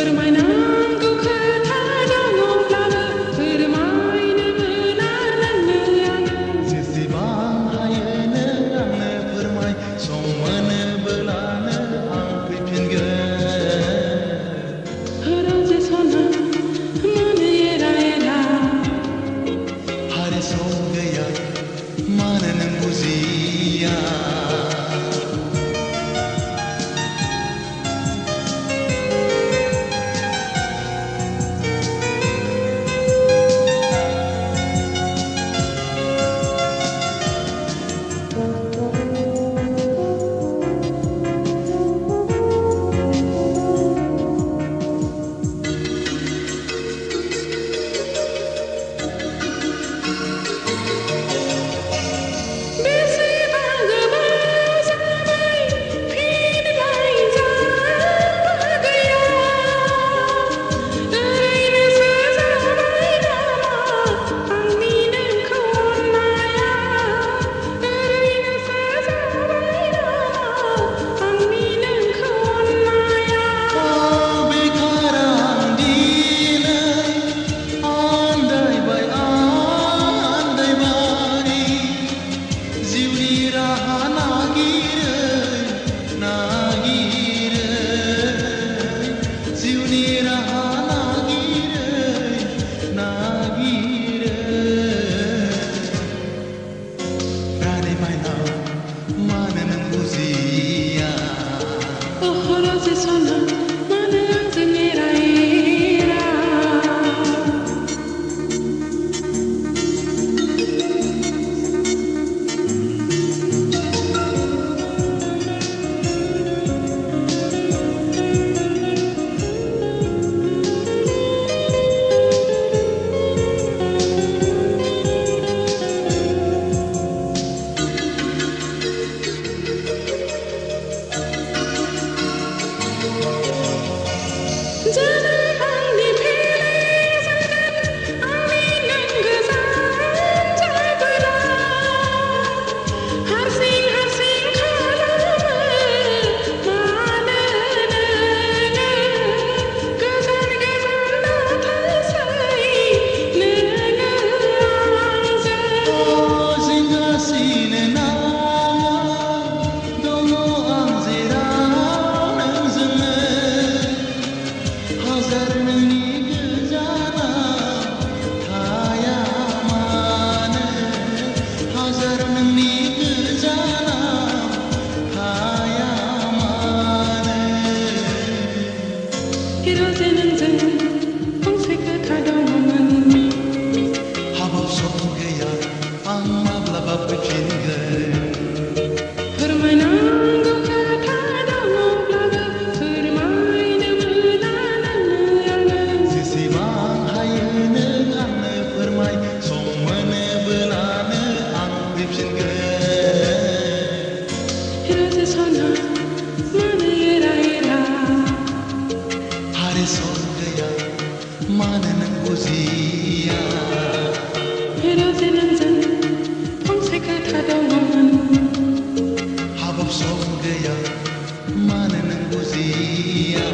फोरमायनांगौ खोथा दङब्लाबो फोरमायनोबो लालांनो आङो जेसेबां हायो नों आंनो फोरमाय सम मोनोब्लानो आं फैफिनगोन हराव जे सना मानो एरा एरा हारे सम गैया मानो नों बुजिया बेसेबा गोबाव जाबाय फिनलाय जाबा गैया ओरैनोसो जाबाय नामा आंनि नोंखौ अननाया ओरैनोसो जाबाय नामा आंनि नोंखौ अननाया बेखार आं दिनै आन्दायबाय जिउनि राहा नागिरै जिउनि राहा नागिरै रानि माइनाव मानो नों बुजिया हराव जे सना मानो आंजों एरा एरा जोनोम आंनि फेलें जागोन आंनि नों गोजान जाबोला हारसिं हारसिं खालामो मानो नोङो गोजान गोजान दाथांसै नोङो आंजों जिंगासिनो नाङा दङ आं जेराव नोंजोंनो हाजार नोंनि गोजानाव थाया मानो हाजार नोंनि गोजानाव थाया मानो हिराव जे नोंजों फंसे खोथा दङमोन हाबाव सम गैया आं माब्लाबा फैफिनगोन फोरमायनांगौ खोथा दङब्लाबो फोरमायनोबो लालांनो आङो जेसेबां हायो नों आंनो फोरमाय सम मोनोब्लानो आं फैफिनगोन हिराव जे सना मानो एरा एरा हारे सम गैया मानो नों बुजिया हिराव जे नोंजों फंसे खोथा दङमोन हाबाव सम गैया मानो नों बुजिया